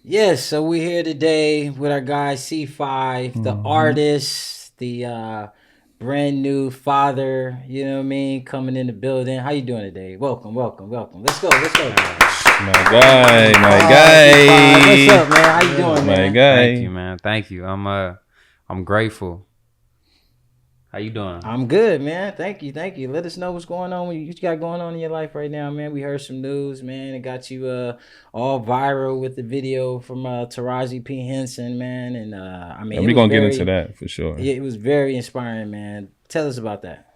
Yes, so we're here today with our guy C5, the artist, the brand new father, you know what I mean, coming in the building. How you doing today? Welcome, welcome, welcome. Let's go, let's go. My guy, my C5, what's guy, up, man? How you doing, my man? Thank you, guy. man. Thank you. I'm grateful. How you doing? I'm good, man. Thank you, thank you. Let us know what's going on. What you got going on in your life right now, man. We heard some news, man. It got you all viral with the video from Taraji P Henson, man. And I mean, And it we're was gonna get into very, that for sure. it was very inspiring, man. Tell us about that.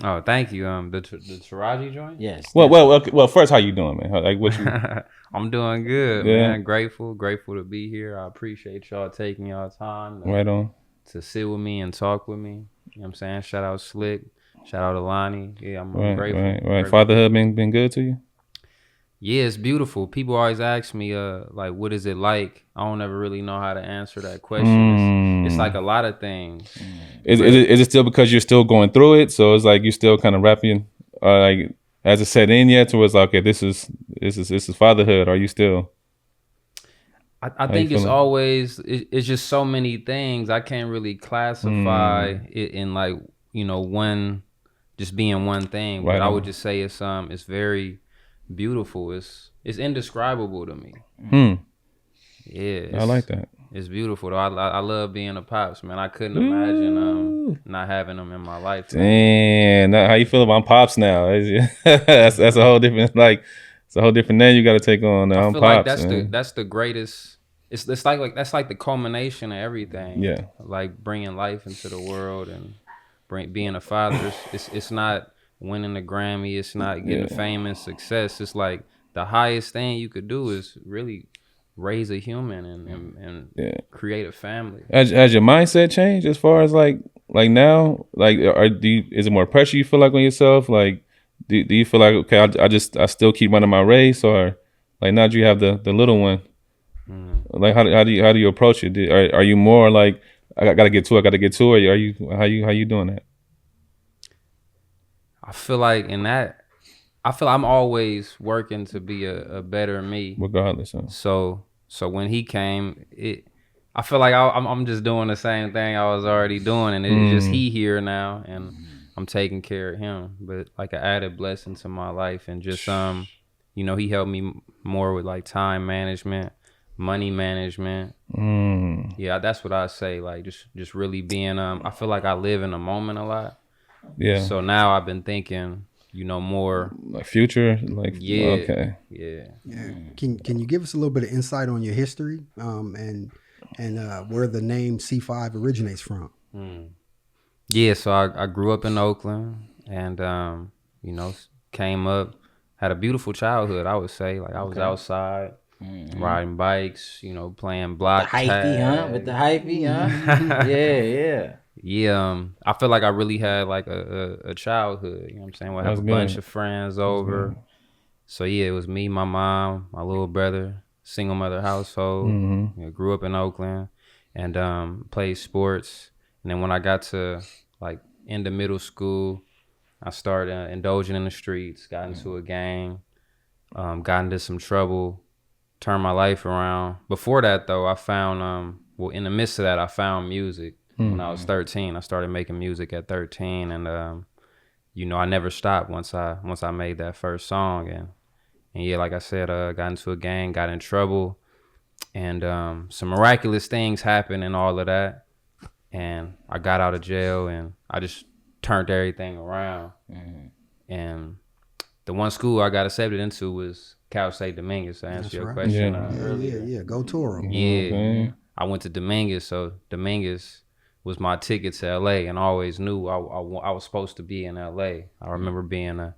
Oh, thank you. The Taraji joint. Yes. Well. First, how you doing, man? Like, what you? I'm doing good, Yeah. man. Grateful to be here. I appreciate y'all taking y'all time Right on. to sit with me and talk with me. You know what I'm saying? Shout out SLiC. Shout out to Lonnie. Yeah, I'm Right, grateful. right. Grateful. Fatherhood been good to you? Yeah, it's beautiful. People always ask me, like, what is it like? I don't ever really know how to answer that question. It's like a lot of things. Is it still because you're still going through it? So it's like you still kind of wrapping, like, has it set in yet? To it's like, okay, this is fatherhood. Are you still? I think it's always it's just so many things. I can't really classify it in like, one, just being one thing. Right But I on. would just say it's very beautiful. It's indescribable to me. Yeah, I like that. It's beautiful though. I love being a pops, man. I couldn't imagine not having them in my life. Damn, how you feel about pops now? That's a whole different it's a whole different name you got to take on now. I I'm feel pops, like man. that's the greatest. It's like that's like the culmination of everything. Yeah. Like bringing life into the world and being a father. It's not winning the Grammy. It's not getting fame and success. It's like the highest thing you could do is really raise a human and create a family. Has your mindset changed as far as like now? Like, is it more pressure you feel like on yourself? Like, do you feel like, okay, I still keep running my race, or like now that you have the little one, like how do you approach it? Are you more like, I gotta get to it, or are you how you doing that? I feel like I'm always working to be a better me. Regardless, huh? So when he came, I feel like I'm just doing the same thing I was already doing, and it's just he here now, and I'm taking care of him. But like an added blessing to my life, and just he helped me more with like time management, money management. Yeah, that's what I say. Like just really being I feel like I live in the moment a lot. Yeah. So now I've been thinking, more like future, like yeah, yeah. Can you give us a little bit of insight on your history, and where the name C5 originates from? Yeah, so I grew up in Oakland, and came up, had a beautiful childhood. I would say, like I was outside riding bikes, playing block The hyphy, tag. huh? With the hyphy, huh? Yeah. Yeah, I feel like I really had like a childhood. You know what I'm saying? I have a bunch of friends over. So yeah, it was me, my mom, my little brother, single mother household. Grew up in Oakland, and played sports. And then when I got to like into middle school, I started indulging in the streets, got into a gang, got into some trouble, turned my life around. Before that though, I found in the midst of that, I found music. When I was 13, I started making music at 13, and I never stopped once I made that first song, and yeah, like I said, got into a gang, got in trouble, and some miraculous things happened and all of that, and I got out of jail, and I just turned everything around, and the one school I got accepted into was Cal State Dominguez. To answer your question earlier, Yeah, go tour 'em. Yeah, I went to Dominguez, so Dominguez was my ticket to LA, and I always knew I was supposed to be in LA. I remember being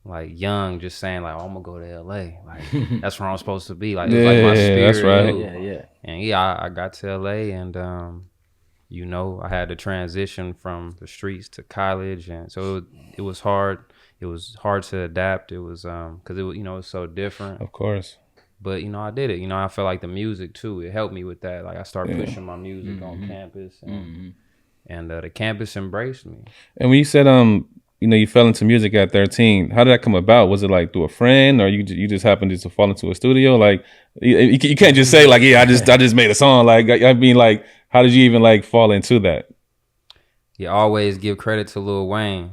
like young, just saying like, oh, I'm gonna go to LA. Like that's where I'm supposed to be. Like it was like my spirit. That's right. Yeah. And I got to LA, and I had to transition from the streets to college, and so it was hard. It was hard to adapt. It was because it was it was so different. Of course. But I did it. I felt like the music too. It helped me with that. Like I started pushing my music on campus, and the campus embraced me. And when you said you fell into music at 13. How did that come about? Was it like through a friend, or you just happened to fall into a studio? Like you can't just say like, yeah, I just made a song. Like I mean, like how did you even like fall into that? You always give credit to Lil Wayne.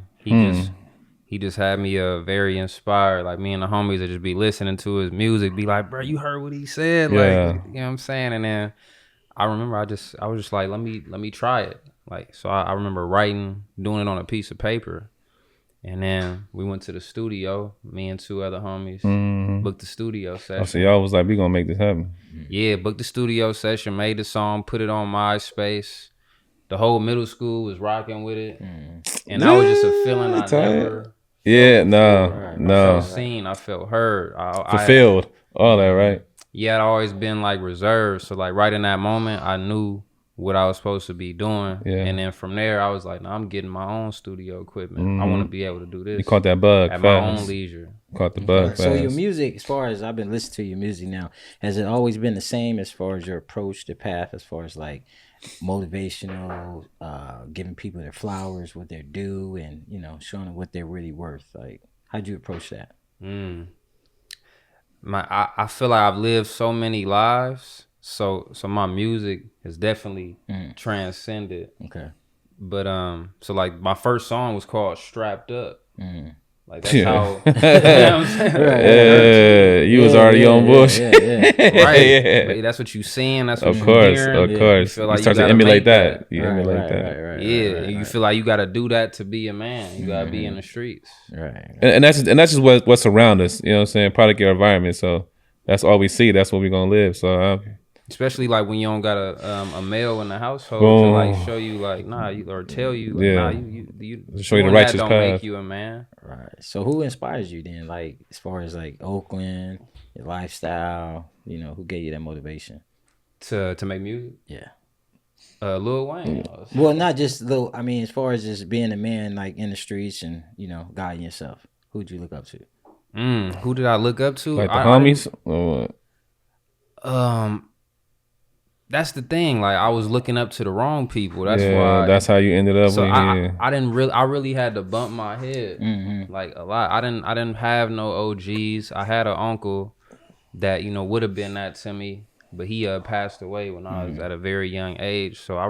He just had me very inspired. Like me and the homies would just be listening to his music, be like, bro, you heard what he said? Like, you know what I'm saying? And then I remember I was just like, let me try it. Like, so I remember doing it on a piece of paper. And then we went to the studio, me and 2 other homies, booked the studio session. Oh, so y'all was like, we gonna make this happen. Yeah, booked the studio session, made the song, put it on MySpace. The whole middle school was rocking with it. And that was just a feeling I never... Yeah, no. I felt seen, I felt heard. Fulfilled, all that, right? Yeah, I'd always been like reserved. So like right in that moment, I knew what I was supposed to be doing. Yeah. And then from there, I was like, no, I'm getting my own studio equipment. I want to be able to do this. You caught that bug at fast. My own leisure. Caught the bug fast. So your music, as far as I've been listening to your music now, has it always been the same as far as your approach, the path, as far as like motivational, giving people their flowers, what they're due, and showing them what they're really worth? Like, how'd you approach that? I feel like I've lived so many lives, so my music has definitely transcended. Okay. But so like my first song was called Strapped Up. Like that's how you know what I'm saying? You was already on bullshit. Right. But that's what you seeing, that's what of course, hearing. Of course. You start to emulate that. You emulate that. Right. And you feel like you gotta do that to be a man. You gotta be in the streets. Right. And that's just what's around us, you know what I'm saying? Product your environment. So that's all we see, that's what we're gonna live. So especially like when you don't got a male in the household to like show you like or tell you like you show you the righteous don't path. Make you a man. Right. So who inspires you then? Like as far as like Oakland, your lifestyle, who gave you that motivation to make music? Yeah. Lil Wayne. Well, not just Lil. I mean, as far as just being a man like in the streets and guiding yourself, who'd you look up to? Who did I look up to? Like the homies or what? That's the thing. Like I was looking up to the wrong people. That's why. That's how you ended up. So I really had to bump my head like a lot. I didn't have no OGs. I had an uncle that would have been that to me, but he passed away when I was at a very young age. So I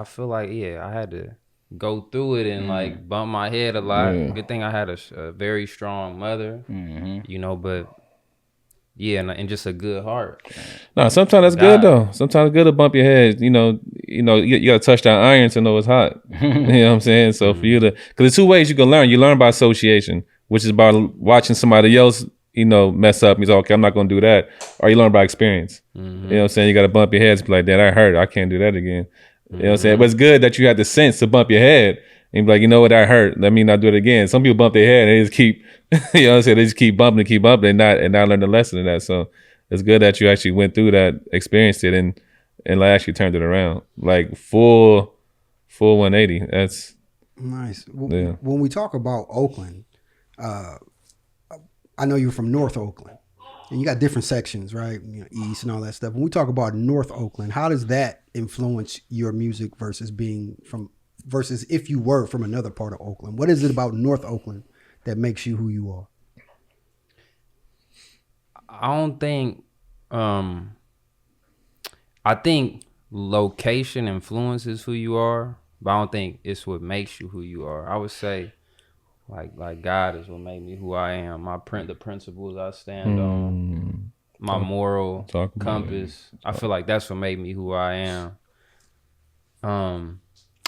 feel like I had to go through it and like bump my head a lot. Good thing I had a very strong mother, but. Yeah, and just a good heart. No, sometimes that's good though. Sometimes it's good to bump your head. You gotta touch that iron to know it's hot. You know what I'm saying? So for you to, because there's 2 ways you can learn. You learn by association, which is by watching somebody else, mess up. He's like, okay, I'm not gonna do that. Or you learn by experience. You know what I'm saying? You gotta bump your head. Be like, that I hurt. I can't do that again. You know what I'm saying? But it's good that you had the sense to bump your head and be like, you know what, I hurt. Let me not do it again. Some people bump their head and they just keep, you know what I'm saying? They just keep bumping and not learn the lesson of that. So it's good that you actually went through that, experienced it, and like actually turned it around. Like full 180. That's nice. When we talk about Oakland, I know you're from North Oakland. And you got different sections, right? East and all that stuff. When we talk about North Oakland, how does that influence your music versus if you were from another part of Oakland? What is it about North Oakland that makes you who you are? I don't think, I think location influences who you are, but I don't think it's what makes you who you are. I would say like God is what made me who I am. The principles I stand on, my moral compass. I feel like that's what made me who I am.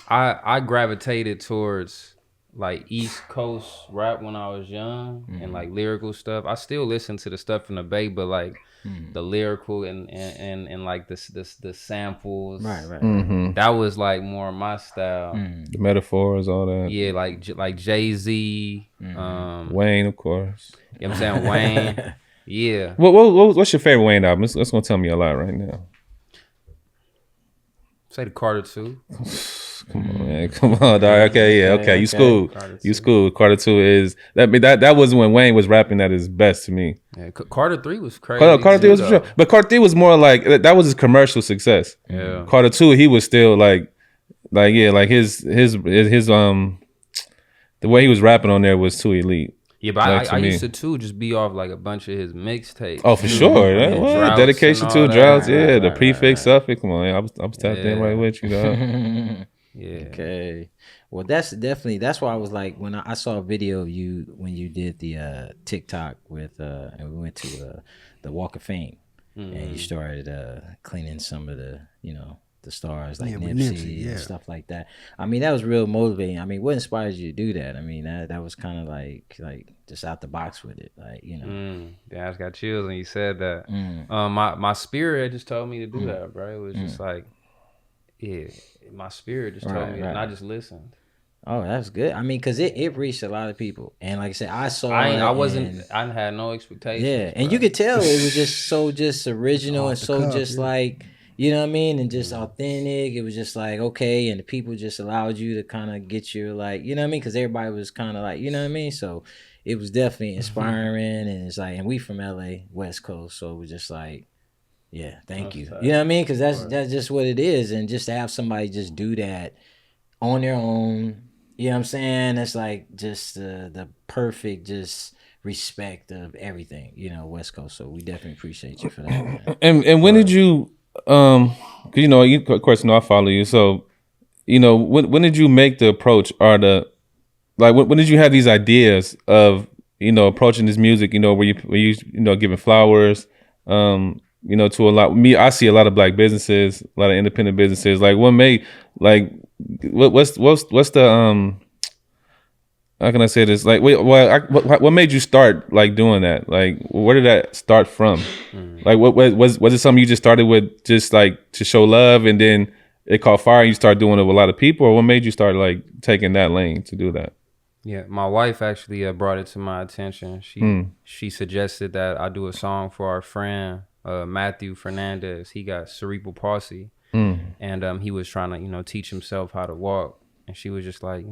I gravitated towards like East Coast rap when I was young and like lyrical stuff. I still listen to the stuff from the Bay, but like the lyrical and like the samples, right. That was like more my style. The metaphors, all that. Yeah, like Jay-Z, Wayne, of course. You know what I'm saying? Wayne. Yeah. What's your favorite Wayne album? That's gonna tell me a lot right now. Say the Carter 2. Come on, man. Come on, dog. Okay, yeah, okay. You school. You school. Carter 2 is that was when Wayne was rapping at his best to me. Yeah, Carter 3 was crazy. Carter 3 was sure. But Carter 3 was more like that was his commercial success. Yeah. Carter 2, he was still like his the way he was rapping on there was too elite. Yeah, but Like, I to me. used to too just be off like a bunch of his mixtapes. Oh, for sure. Like, What? droughts Dedication and to all that. droughts. Yeah, Right, the right, prefix, right. suffix. Come on, I was tapped in right with you, dog. Yeah. Okay. Well, that's why I was like, when I saw a video of you when you did the TikTok with and we went to the Walk of Fame, and you started cleaning some of the the stars like Yeah, with Nipsey, Nipsey, yeah. and stuff like that. I mean, that was real motivating. I mean, what inspires you to do that? I mean, that was kind of like just out the box with it, like Yeah, I just got chills when you said that. Mm. My spirit just told me to do that, bro. It was just like, yeah, my spirit just told me, and I just listened. Oh, that's good. I mean, because it reached a lot of people, and like I said, I saw. I and- had no expectations. Yeah, and bro. you could tell it was just so original Off and the so cuff, just yeah. like you know what I mean, and just authentic. It was just like okay, and the people just allowed you to kind of get your like you know what I mean, because everybody was kind of like you know what I mean. So it was definitely inspiring, and it's like, and we from LA, West Coast, so it was just like, yeah, thank you. You know what I mean? Because that's just what it is, and just to have somebody just do that on their own. You know what I'm saying? It's like just the perfect just respect of everything, West Coast. So we definitely appreciate you for that, man. And when did you 'cause, you of course I follow you, so when did you make the approach or the like when did you have these ideas of approaching this music, where you giving flowers to a lot I see a lot of black businesses, a lot of independent businesses, like what made like what's the how can I say this? Like, what made you start like doing that? Like, where did that start from? Like, what was it something you just started with, just like to show love, and then it caught fire, and you started doing it with a lot of people, or what made you start like taking that lane to do that? Yeah, my wife actually brought it to my attention. She suggested that I do a song for our friend Matthew Fernandez. He got cerebral palsy, and he was trying to teach himself how to walk. And she was just like,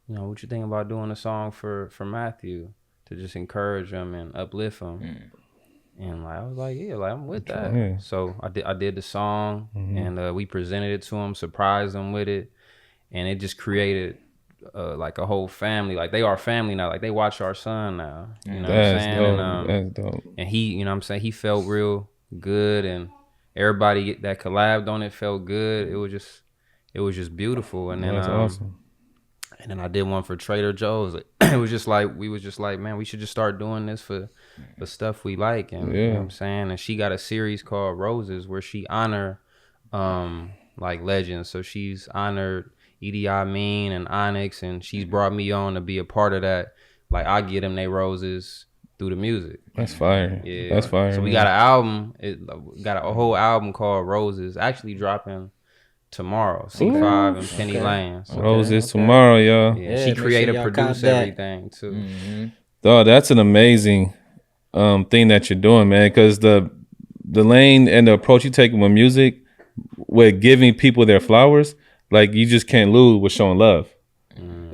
what you think about doing a song for Matthew to just encourage him and uplift him? And like I was like, yeah, like I'm with that. Yeah. So I did the song, and we presented it to him, surprised him with it, and it just created like a whole family. Like they are family now. Like they watch our son now. You know what I'm saying? Dope. That's dope. And he, he felt real good, and everybody that collabed on it felt good. It was just beautiful. And then That's awesome. and then I did one for Trader Joe's. It was just like man, we should just start doing this for the stuff we like. And you know what I'm saying? And she got a series called Roses where she honor like legends. So she's honored Edie Amin and Onyx, and she's brought me on to be a part of that. Like I get them they roses through the music. That's fire. Yeah, That's fire. So we got an album. Got a whole album called Roses, actually dropping tomorrow. C5 and Penny Lane. So, Roses tomorrow, y'all. yeah, Yeah, she make sure created, y'all produced cop that. everything too. Dog, that's an amazing thing that you're doing, man. Because the lane and the approach you take with music, with giving people their flowers, like you just can't lose with showing love.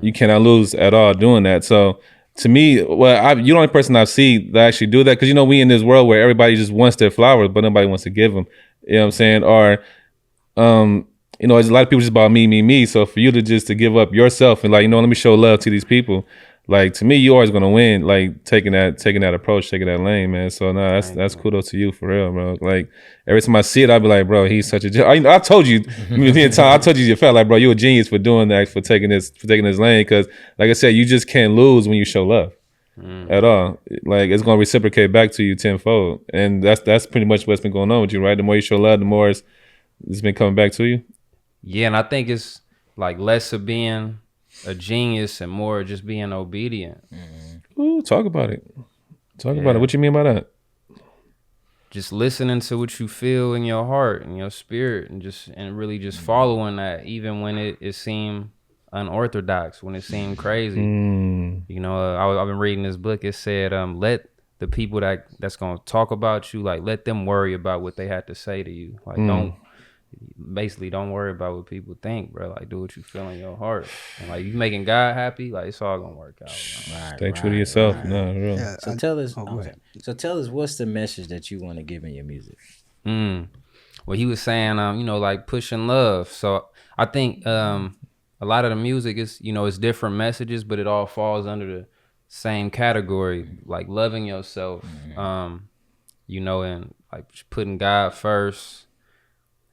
You cannot lose at all doing that. So to me, you're the only person I've seen that actually do that, because we in this world where everybody just wants their flowers, but nobody wants to give them. You know what I'm saying? Or there's a lot of people just about me. So for you to give up yourself and like, let me show love to these people. Like to me, you're always gonna win. Like taking that approach, taking that lane, man. So no, that's kudos to you for real, bro. Like every time I see it, I be like, bro, he's such a. I told you, I told you felt like, bro, you're a genius for doing that, for taking this lane. Because like I said, you just can't lose when you show love at all. Like it's gonna reciprocate back to you tenfold, and that's pretty much what's been going on with you, right? The more you show love, the more it's been coming back to you. Yeah, and I think it's like less of being a genius and more just being obedient. Ooh, talk about it. Talk about it. What you mean by that? Just listening to what you feel in your heart and your spirit, and really just following that, even when it seemed unorthodox, when it seemed crazy. I've been reading this book. It said, let the people that's gonna talk about you, like let them worry about what they had to say to you. Like don't worry about what people think, bro. Like do what you feel in your heart, and like you making God happy, like it's all gonna work out. Stay true to yourself. Right. No, really. Yeah, So tell us what's the message that you want to give in your music? Well, he was saying, like pushing love. So I think a lot of the music is, you know, it's different messages, but it all falls under the same category, like loving yourself, you know, and like putting God first.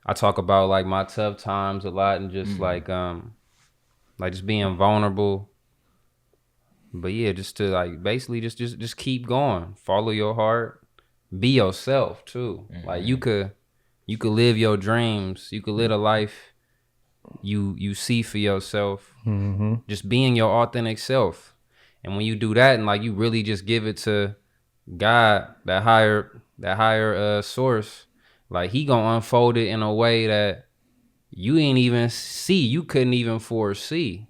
I talk about like my tough times a lot and just like just being vulnerable. But yeah, just to like basically just keep going, follow your heart, be yourself too. Like you could live your dreams, you could live a life you see for yourself, just being your authentic self. And when you do that and like you really just give it to God, that higher source, like he gonna unfold it in a way that you ain't even see, you couldn't even foresee.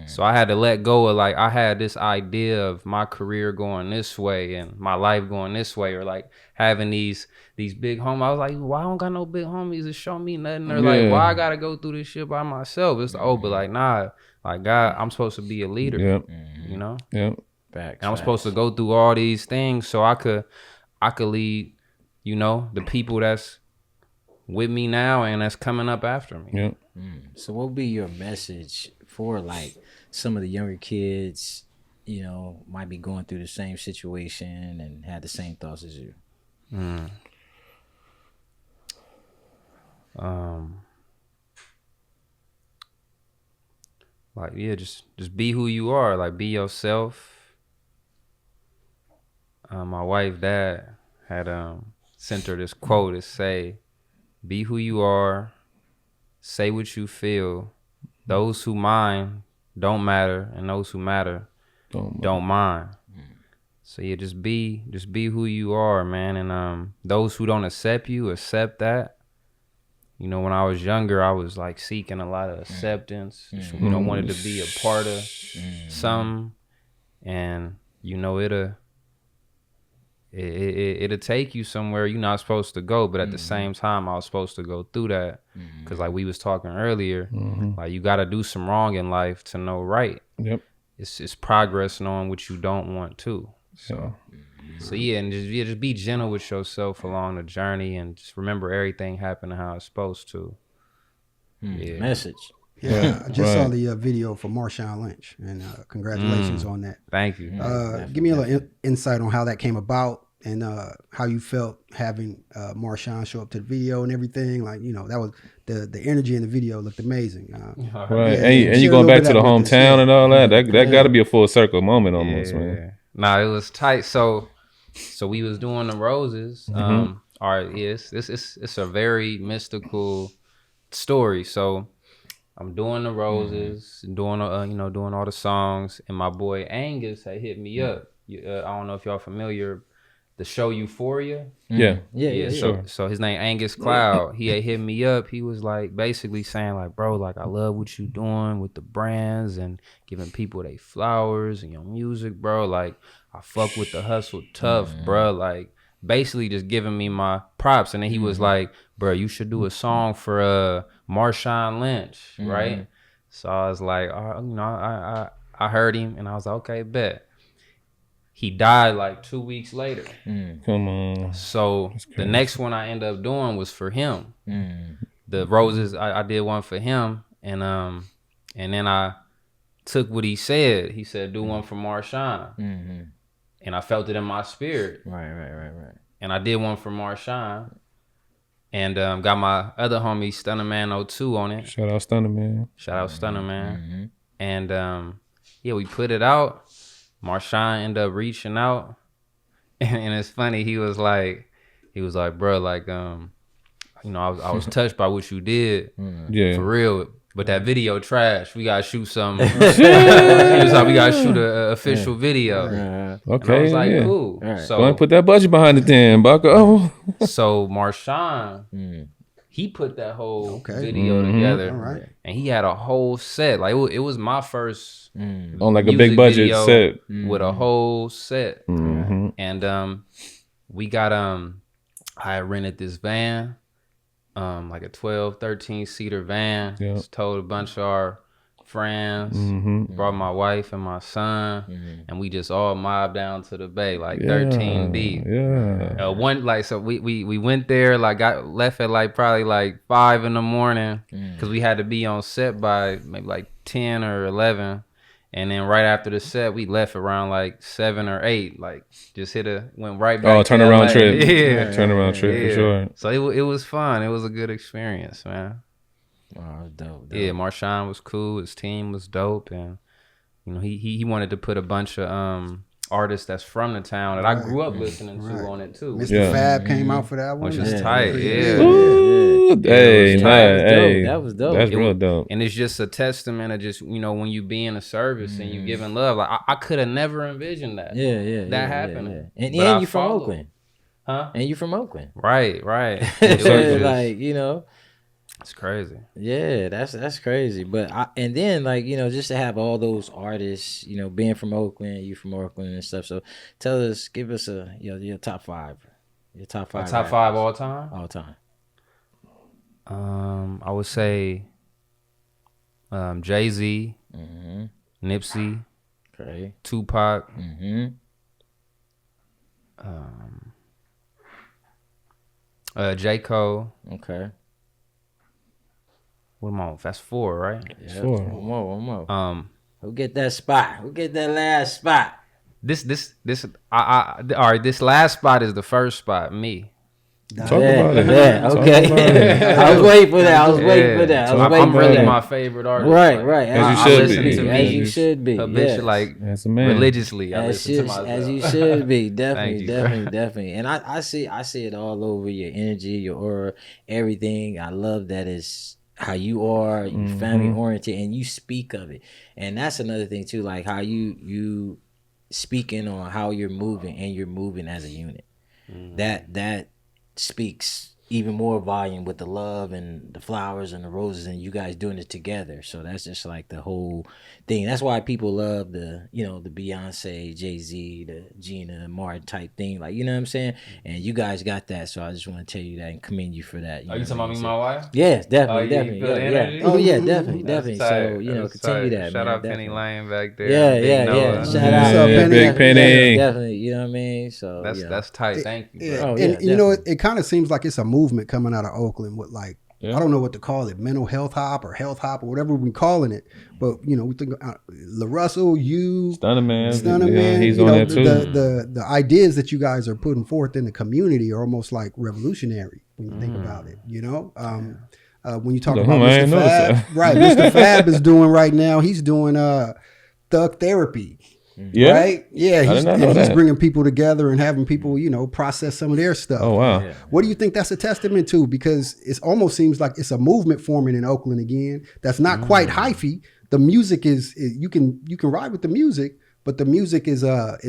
So I had to let go of like, I had this idea of my career going this way and my life going this way, or like having these big homies. I was like, why I don't got no big homies to show me nothing? Or like, why I gotta go through this shit by myself? It's like, but like, nah, like God, I'm supposed to be a leader, you know? Yep. Facts, and I'm supposed to go through all these things so I could lead, you know, the people that's with me now and that's coming up after me. Yep. So what would be your message for like some of the younger kids, you know, might be going through the same situation and had the same thoughts as you? Like, yeah, just be who you are. Like, be yourself. My wife, dad had sent her this quote that say, "Be who you are. Say what you feel. Those who mind don't matter, and those who matter don't mind." So yeah, just be who you are, man. And those who don't accept you, accept that. You know, when I was younger, I was like seeking a lot of acceptance. You know, wanted to be a part of something, and you know, it'll take you somewhere you're not supposed to go. But at the same time, I was supposed to go through that because, like we was talking earlier, like you got to do some wrong in life to know right. Yep. It's progress knowing what you don't want to. So yeah, and just be gentle with yourself along the journey, and just remember everything happened how it's supposed to. Yeah. Message. Yeah, I just saw the video for Marshawn Lynch, and congratulations on that. Thank you. Give me a little insight on how that came about and how you felt having Marshawn show up to the video and everything. Like, you know, that was the energy in the video looked amazing. Right, Yeah, and you going back to the hometown and all that. That got to be a full circle moment almost, man. Nah, it was tight. So we was doing the roses. All right, yes, it's a very mystical story. So I'm doing the roses, doing doing all the songs, and my boy Angus had hit me up. I don't know if y'all familiar, the show Euphoria. Yeah. So his name Angus Cloud. He had hit me up. He was like basically saying like, bro, like I love what you doing with the brands and giving people they flowers and your music, bro. Like I fuck with the hustle tough, bro. Like basically just giving me my props. And then he was like, bro, you should do a song for Marshawn Lynch, right? So I was like, I heard him and I was like, okay, bet. He died like 2 weeks later. Come on. So the next one I ended up doing was for him. The roses, I did one for him, and then I took what he said. He said, do one for Marshawn. And I felt it in my spirit. Right. And I did one for Marshawn. And got my other homie, Stunner Man 02 on it. Shout out Stunner Man. And yeah, we put it out. Marshawn ended up reaching out. And it's funny, he was like, bro, like, I was touched by what you did. For real. But that video trash. We gotta shoot some. He was like, we gotta shoot an official video. Okay. And I was like, cool. So go and put that budget behind it then, Bucko. So Marshawn, he put that whole video together, and he had a whole set. Like it was my first on like a big budget set with a whole set. And we got I rented this van. Like a 12, 13 seater van. Just told a bunch of our friends, brought my wife and my son, and we just all mobbed down to the bay, like 13 deep. Yeah. So we went there, like got left at like probably like 5 in the morning, because we had to be on set by maybe like 10 or 11. And then right after the set, we left around like 7 or 8. Like just went right back. Oh, turnaround trip. Yeah, turnaround trip for sure. So it was fun. It was a good experience, man. Oh, dope. Yeah, Marshawn was cool. His team was dope, and he wanted to put a bunch of artists that's from the town that I grew up listening to on it too. Mr. Fab came out for that one, which is tight. Yeah. Hey, That was dope. That's real dope. And it's just a testament of just when you be in a service and you giving love. Like I could have never envisioned that. That happening. Yeah. And you from Oakland, huh? And you from Oakland, right? It was like it's crazy. Yeah, that's crazy. But and then like just to have all those artists, being from Oakland, you from Oakland and stuff. So give us your top 5, your top 5. Top 5 all time. All time. I would say Jay-Z, Nipsey, okay, Tupac, J. Cole. Okay. What am I? That's 4, right? Yeah. 4. One more. Who get that spot? Who get that last spot? All right. This last spot is the first spot. Me. Talk about it. Yeah, okay. I was waiting for that. I'm really my favorite artist. Right. As you should be. Yes. Like religiously. As you should be. Definitely. And I see it all over your energy, your aura, everything. I love that is how you are, you family oriented, and you speak of it. And that's another thing too, like how you speaking on how you're moving, and you're moving as a unit. That speaks even more volume with the love and the flowers and the roses, and you guys doing it together. So that's just like the whole thing. That's why people love the the Beyonce, Jay-Z, the Gina Martin type thing, like, you know what I'm saying? And you guys got that, so I just want to tell you that and commend you for that. Are you talking about me and my wife? Yes, definitely. Yeah. Oh yeah, definitely. So continue that. Shout man, out definitely. Penny Lane back there. Yeah. Shout out, What's up, Penny? Big Penny. Definitely. You know what I mean? So that's tight. Thank you, bro. Oh, and yeah, it kind of seems like it's a movement coming out of Oakland with like, I don't know what to call it, mental health hop or health hop or whatever we're calling it. But we think La Russell, Stunner Man, he's on there too. The ideas that you guys are putting forth in the community are almost like revolutionary when you think about it. When you talk about Mr. Fab, right? Mr. Fab is doing right now. He's doing thug therapy. Yeah. Right? Yeah. He's bringing people together and having people, process some of their stuff. Oh, wow. Yeah. What do you think that's a testament to? Because it almost seems like it's a movement forming in Oakland again. That's not quite hyphy. The music is you can ride with the music, but the music is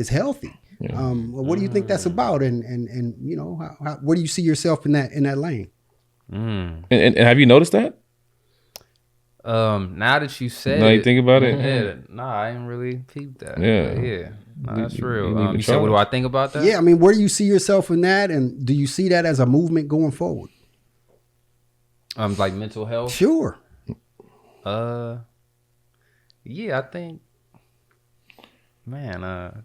healthy. Yeah. What do you think that's about? And where do you see yourself in that lane? And have you noticed that? Now that you said you think about it? I ain't really peeped that. Yeah. That's real. You said, what do I think about that? Yeah, I mean, where do you see yourself in that, and do you see that as a movement going forward? Like mental health? Sure. Yeah, I think. Man,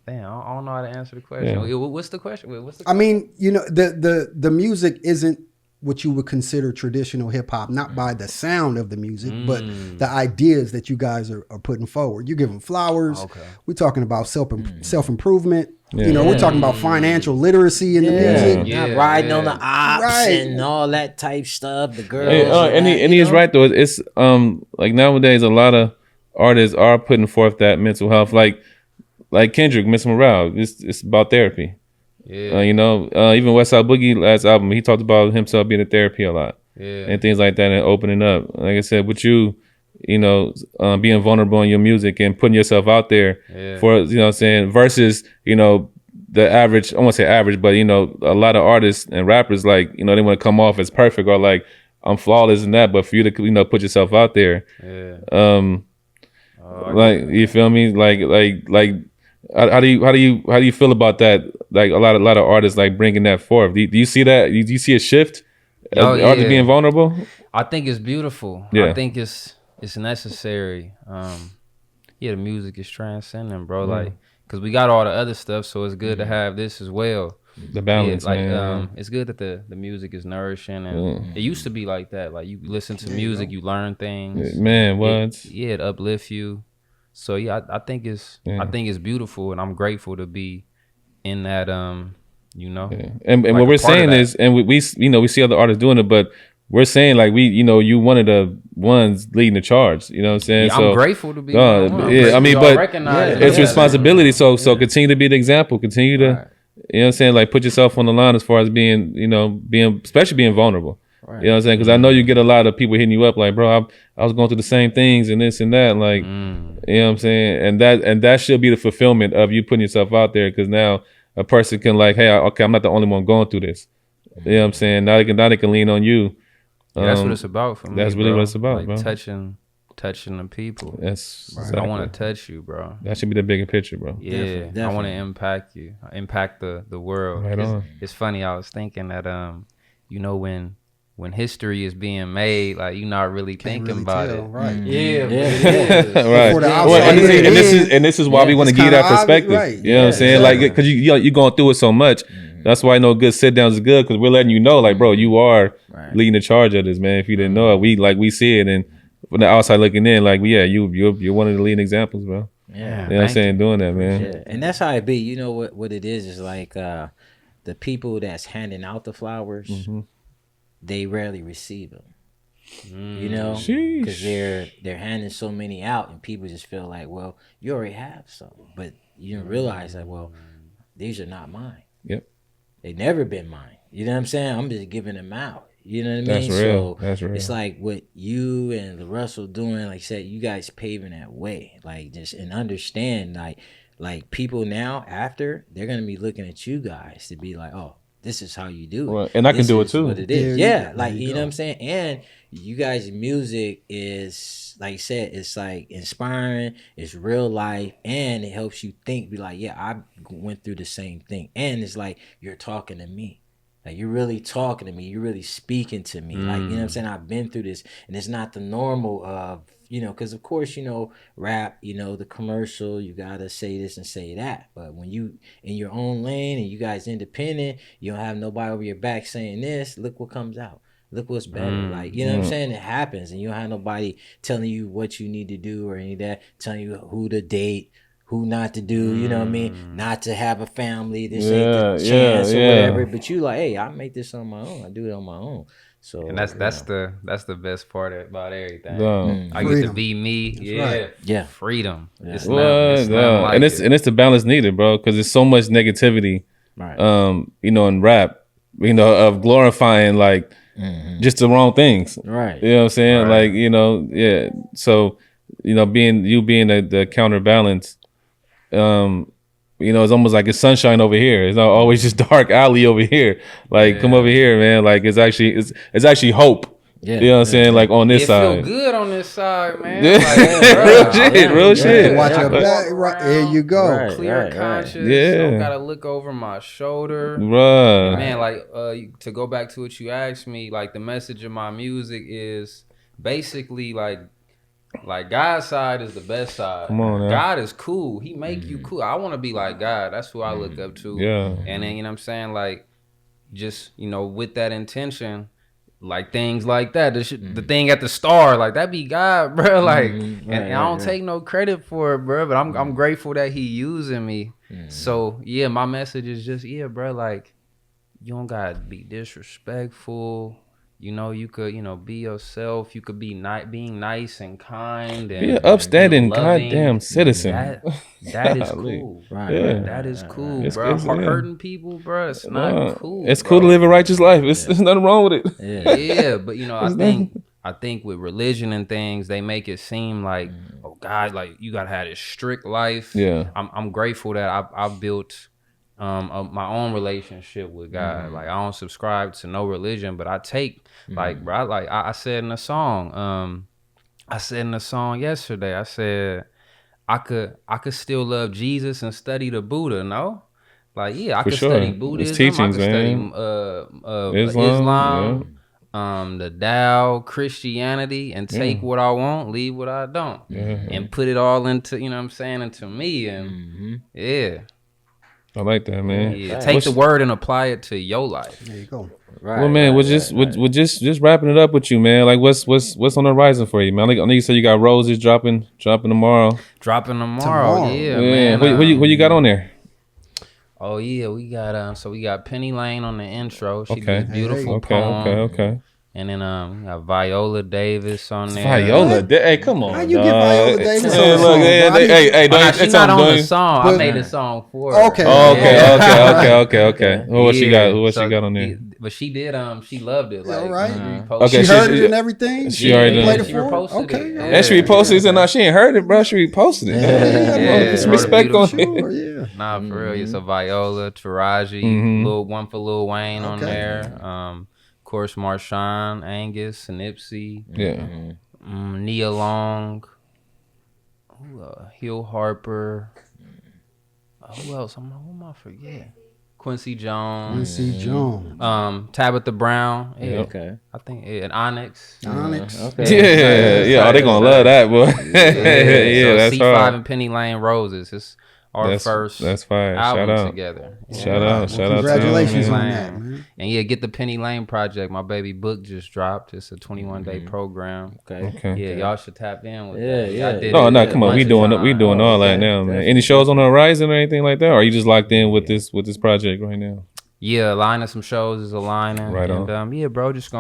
damn, I don't know how to answer the question. Yeah. What's the question? I mean, the music isn't what you would consider traditional hip hop, not by the sound of the music, but the ideas that you guys are putting forward. You're giving flowers. Okay. We're talking about self-improvement. Yeah. We're talking about financial literacy in the music. Not riding on the ops and all that type stuff. The girls. And he is right though. It's like nowadays a lot of artists are putting forth that mental health, like Kendrick, Miss Morale. It's about therapy. Yeah. Even Westside Boogie last album, he talked about himself being in therapy a lot. Yeah. And things like that, and opening up. Like I said, with you, being vulnerable in your music and putting yourself out there for, versus, the average, I won't say average, but, a lot of artists and rappers, like, they want to come off as perfect or like, I'm flawless in that, but for you to, put yourself out there. Yeah. Like, you feel me? Like, how do you feel about that? Like a lot of artists like bringing that forth. Do you see that? Do you see a shift? Artists being vulnerable. I think it's beautiful. Yeah. I think it's it's necessary. The music is transcending, bro. Like, cause we got all the other stuff, so it's good to have this as well. The balance, man. It's good that the music is nourishing, and it used to be like that. Like, you listen to music, you learn things. Man, what? It uplifts you. So I think it's beautiful, and I'm grateful to be in that. And like what we're saying is, and we see other artists doing it, but we're saying like you one of the ones leading the charge. You know what I'm saying? Yeah, I'm grateful to be. I mean, but it's responsibility. So continue to be the example. Continue to, you know what I'm saying? Like, put yourself on the line as far as being especially being vulnerable. Right. You know what I'm saying? Because I know you get a lot of people hitting you up like, bro, I was going through the same things and this and that. Like, you know what I'm saying? And that should be the fulfillment of you putting yourself out there, because now a person can like, hey, okay, I'm not the only one going through this. You know what I'm saying? Now they can lean on you. That's what it's about for me. That's really what it's about, like, bro. Touching the people. That's exactly. I want to touch you, bro. That should be the bigger picture, bro. Yeah, definitely. I want to impact you, impact the world. Right on. It's funny. I was thinking that when history is being made, like, you're not really thinking about it. Right. Yeah. Right. And this is why we want to give you that perspective. Right. You know what I'm saying? Like, because you're going through it so much. That's why I know good sit downs is good, because we're letting you know, like, bro, you are leading the charge of this, man. If you didn't know it, we see it, and from the outside looking in, like, you're one of the leading examples, bro. Yeah. You know what I'm saying? Doing that, man. Yeah. And that's how it be. You know what it is like the people that's handing out the flowers, they rarely receive them. You know, because they're handing so many out, and people just feel like, well, you already have some, but you don't realize that, well, these are not mine. Yep. They never been mine. You know what I'm saying? I'm just giving them out. You know what I mean? That's real. So That's real. It's like what you and the Russell doing, like I said, you guys paving that way. Like, just, and understand, like people now, after, they're gonna be looking at you guys to be like, oh, this is how you do it. Right. And I can do it too. What it is. Yeah. Like, you know what I'm saying? And you guys' music is, like I said, it's like inspiring, it's real life, and it helps you think, be like, yeah, I went through the same thing. And it's like, you're talking to me. Like, you're really talking to me. You're really speaking to me. Like, you know what I'm saying? I've been through this, and it's not the normal of, because of course, rap, the commercial, you gotta say this and say that. But when you in your own lane and you guys independent, you don't have nobody over your back saying this, look what comes out. Look what's better. Like, you know what I'm saying? It happens, and you don't have nobody telling you what you need to do or any of that, telling you who to date, who not to do, you know what I mean? Not to have a family, this ain't the chance or whatever. But you like, hey, I make this on my own. I do it on my own. So, and that's the best part about everything. I get to be me. Yeah. Freedom. Yeah. It's not like it's the balance needed, bro, because there's so much negativity, in rap, of glorifying like just the wrong things. Right. You know what I'm saying? Like, so, being the counterbalance, it's almost like it's sunshine over here. It's not always just dark alley over here. Like, come over here, man. Like, it's actually hope. Yeah. You know what I'm saying? Like, on this side. It feel good on this side, man. Yeah. Like, real shit. Watch your back. Right. There you go. Clear conscious. Yeah. Don't gotta look over my shoulder. Right. Man, like, to go back to what you asked me, like, the message of my music is basically like God's side is the best side. Come on, man. God is cool. He make you cool. I want to be like God. That's who I look up to. Yeah. And then, you know what I'm saying? Like, just, with that intention, like things like that. The thing at the star, like, that be God, bro. Like, and I don't take no credit for it, bro. But I'm grateful that He using me. So yeah, my message is just, bro. Like, you don't gotta be disrespectful. You could, be yourself. You could be being nice and kind and be an upstanding goddamn citizen. That is cool, right? Yeah. That is cool, bro. Hurting people, bro. It's not cool. It's cool to live a righteous life. There's nothing wrong with it. Yeah, but I think with religion and things, they make it seem like, oh God, like you gotta have this strict life. Yeah, I'm grateful that I built my own relationship with God. Like, I don't subscribe to no religion, but I take like, bro, I said in a song, yesterday, I said I could still love Jesus and study the Buddha. No, like, I could study Buddhism, teachings, I could study Islam. the Tao, Christianity, and take what I want, leave what I don't, and put it all into, you know what I'm saying, into me, and yeah. I like that, man. Yeah, take the word and apply it to your life. There you go. Right. Well, man, we're just wrapping it up with you, man. Like, what's on the horizon for you, man? Like, I know you said you got Roses dropping tomorrow. Yeah, man. What you got on there? Oh yeah, we got Penny Lane on the intro. She did a beautiful poem. Okay. And then we got Viola Davis on there. Hey, come on. How you get Viola Davis on the Look, song? hey, she's not on the song. I made the song for her. Okay. Okay. What she got? What she got on there? But she did. She loved it. Like, all right. Okay, she heard it and everything. She already played it she for her? reposted Okay. it. And she reposted it. And now she ain't heard it, bro. She reposted it. Yeah. Some respect on Sure, it. yeah. Nah, for real. It's a Viola, Taraji, one for Lil Wayne on there. Of course, Marshawn, Angus, Nipsey. Yeah. Nia Long. Hill Harper. Who else? Who am I forgetting? Quincy Jones. Tabitha Brown. Yeah. Okay. I think and Onyx. Okay. Yeah. Oh, they gonna love that, boy. Yeah, that's C5 hard. and Penny Lane Roses. It's our first that's fire. album together. Shout out. Congratulations to on him, that, man. And yeah, get the Penny Lane project. My baby book just dropped. It's a 21-day program. Okay. Yeah, y'all should tap in with that. Yeah. I did No, it come on. We doing all that now, man. Any shows on the horizon or anything like that? Or are you just locked in with this project right now? Yeah, aligning some shows is aligning. Right and, on. Yeah, bro, just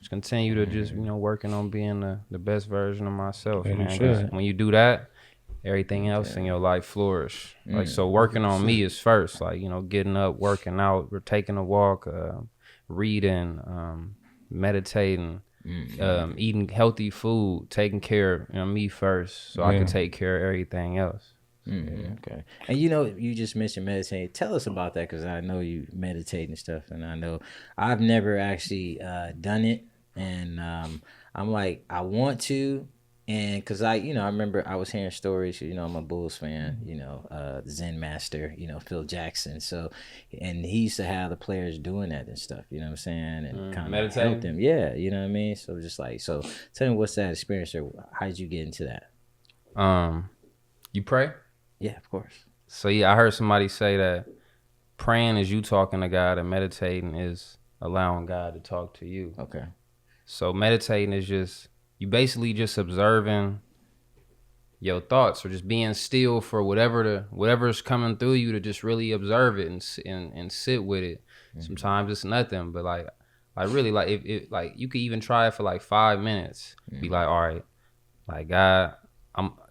continue to working on being the best version of myself, Yeah, man. you should. 'Cause when you do that, everything else in your life flourish. Like, so working on me is first, like, getting up, working out, or taking a walk, reading, meditating, eating healthy food, taking care of me first, so I can take care of everything else. Okay. And you just mentioned meditating. Tell us about that, because I know you meditate and stuff, and I know I've never actually done it, and I'm like, I want to. And because I remember I was hearing stories, I'm a Bulls fan, Zen Master, Phil Jackson. So, and he used to have the players doing that and stuff, you know what I'm saying? And kind of help them. Yeah, you know what I mean? So just like, tell me, what's that experience, or how did you get into that? You pray? Yeah, of course. So yeah, I heard somebody say that praying is you talking to God, and meditating is allowing God to talk to you. Okay. So meditating is just, you basically just observing your thoughts, or just being still for whatever's coming through you, to just really observe it and sit with it. Sometimes it's nothing, but like really, like if like you could even try it for like 5 minutes. Be like, all right, like, God,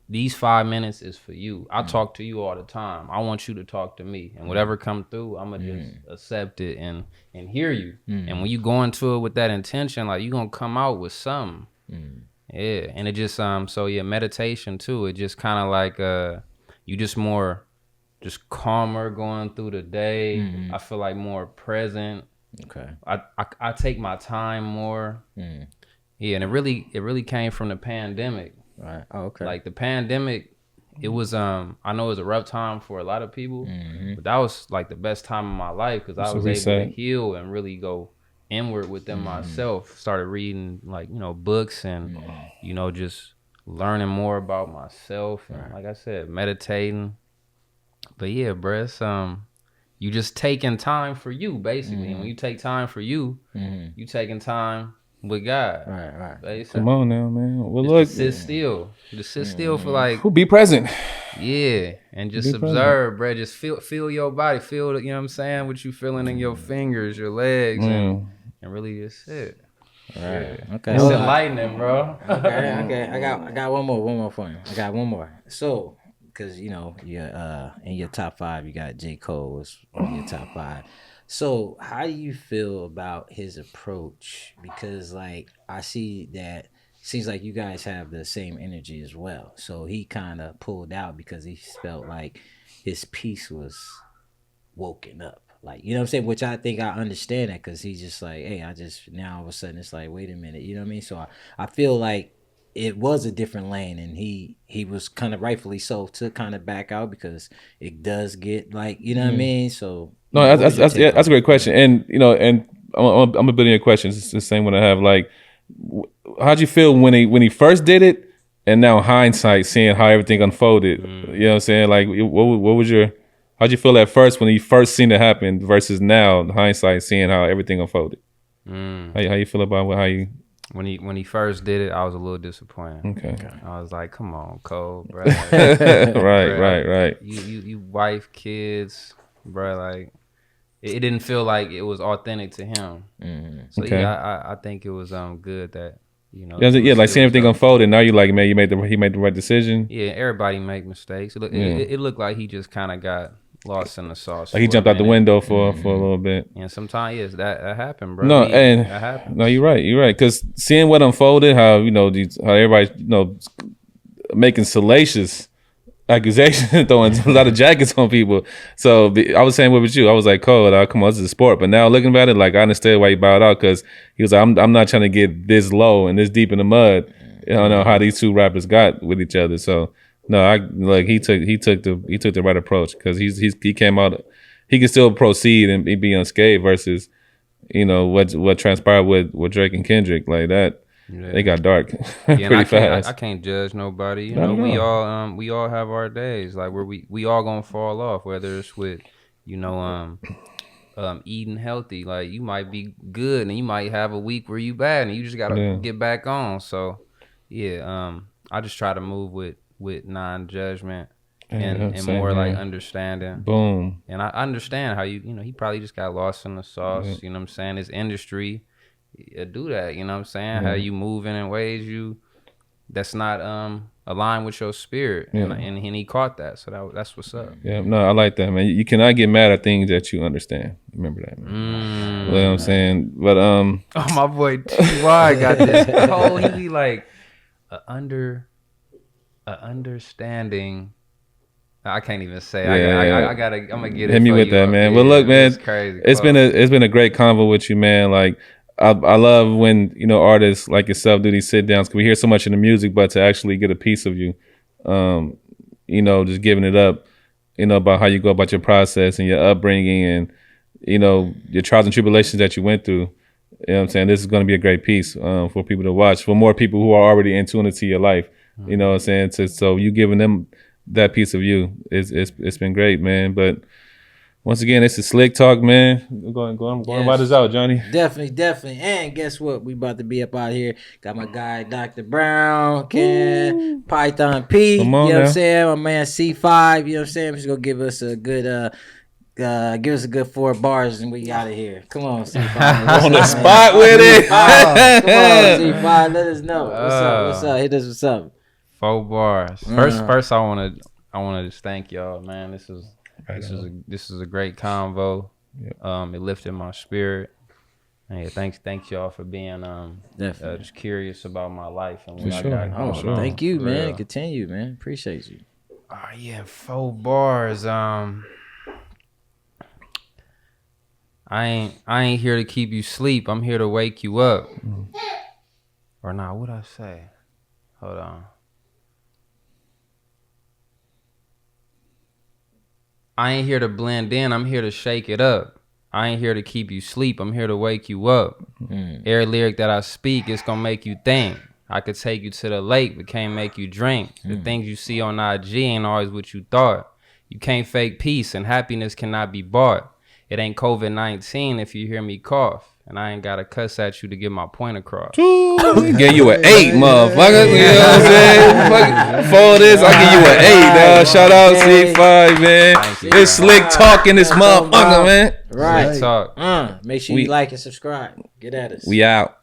these 5 minutes is for you. I talk to you all the time. I want you to talk to me, and whatever come through, I'm gonna just accept it and hear you. And when you go into it with that intention, like, you're gonna come out with something. Yeah, and it just so yeah, meditation too. It just kind of like you just calmer going through the day. I feel like more present. Okay. I take my time more. Yeah, and it really came from the pandemic. Right. Oh, okay. Like the pandemic, it was I know it was a rough time for a lot of people, but that was like the best time of my life, because I was able to heal and really go inward within myself. Started reading like books and just learning more about myself, and like I said, meditating. But yeah, bro, it's you just taking time for you, basically. And when you take time for you, you taking time with God. Right. Basically. Come on now, man. Well, Just look, sit still. Just sit still for like, who be present? yeah, and just observe, bro. Just feel your body, feel, you know what I'm saying, what you feeling in your fingers, your legs, and really just sit. Right. Yeah. Okay. It's enlightening, bro. Okay. I got one more for you. I got one more. So, because you're in your top 5, you got J. Cole was in your top 5. So how do you feel about his approach? Because like, I see that seems like you guys have the same energy as well. So he kind of pulled out because he felt like his piece was woken up. Like, you know what I'm saying? Which I think I understand that, because he's just like, hey, now all of a sudden it's like, wait a minute, you know what I mean? So I feel like it was a different lane, and he was kind of rightfully so to kind of back out, because it does get like, you know what I mean? So no, that's a great question. And I'm gonna build in your questions. It's the same one I have. Like, how'd you feel when he first did it, and now hindsight, seeing how everything unfolded? You know what I'm saying? Like, what was how'd you feel at first when you first seen it happen versus now hindsight, seeing how everything unfolded? How you feel about how you? When he first did it, I was a little disappointed. Okay. I was like, "Come on, Cole, bro." Right. You wife, kids, bro. Like, it didn't feel like it was authentic to him. So Okay. yeah, I think it was good that Like seeing everything unfolded. Now you like, man, he made the right decision. Yeah, everybody make mistakes. It looked like he just kind of got lost in the sauce. Like he jumped out the window for a little bit. And sometimes, yes, that happened, bro. No, that happened. No, you're right. Because seeing what unfolded, how how everybody making salacious accusations, throwing a lot of jackets on people. So I was saying, what with you? I was like, Cole, come on, this is a sport. But now looking at it, like I understand why he bowed out, because he was like, I'm not trying to get this low and this deep in the mud. I don't know how these two rappers got with each other. So. No, he took the right approach, because he came out, he can still proceed and be unscathed versus what transpired with Drake and Kendrick, like that. Yeah. They got dark pretty fast. I can't judge nobody. We all have our days, like where we all gonna fall off, whether it's with eating healthy. Like you might be good and you might have a week where you bad and you just gotta get back on. So I just try to move with non-judgment and more like understanding. Boom. And I understand how he probably just got lost in the sauce. You know what I'm saying? His industry do that. You know what I'm saying? How you moving in ways that's not aligned with your spirit. And he caught that. So that's what's up. Yeah, no, I like that, man. You cannot get mad at things that you understand. Remember that, man. You know what I'm saying? But oh, my boy T.Y. got this. He be like understanding. I can't even say. I'm gonna get it. Hit me with that, man. Well, look, man, it's been a great convo with you, man. Like I love when artists like yourself do these sit downs, because we hear so much in the music, but to actually get a piece of you, just giving it up, about how you go about your process and your upbringing and your trials and tribulations that you went through. You know what I'm saying? This is going to be a great piece for people to watch, for more people who are already in tune into your life. You know what I'm saying? So you giving them that piece of you, it's been great, man. But once again, it's a SLiC talk, man. Going about this out, Johnny. Definitely. And guess what? We about to be up out here. Got my guy Dr. Brown, Ken, Python P. You know what I'm saying? My man C5. You know what I'm saying? He's gonna give us a good give us a good 4 bars and we out of here. Come on, C5. On the spot with it. Come on, C5. Let us know. What's up? Hit us with something. 4 bars. First, I want to just thank y'all, man. This is a great convo. Yep. It lifted my spirit. And thanks y'all for being just curious about my life and what I got going on. Thank you, man. Real. Continue, man. Appreciate you. 4 bars. I ain't here to keep you asleep. I'm here to wake you up. Or nah, what'd I say? Hold on. I ain't here to blend in. I'm here to shake it up. I ain't here to keep you asleep. I'm here to wake you up. Every lyric that I speak, it's gonna make you think. I could take you to the lake, but can't make you drink. The things you see on IG ain't always what you thought. You can't fake peace, and happiness cannot be bought. It ain't COVID-19 if you hear me cough. And I ain't got to cuss at you to get my point across. Give you an 8, motherfucker. You know what I'm saying? For this, I give you an 8, dog. Shout out C5, man. It's SLiC talking this motherfucker, man. Right. Talk. Make sure you like and subscribe. Get at us. We out.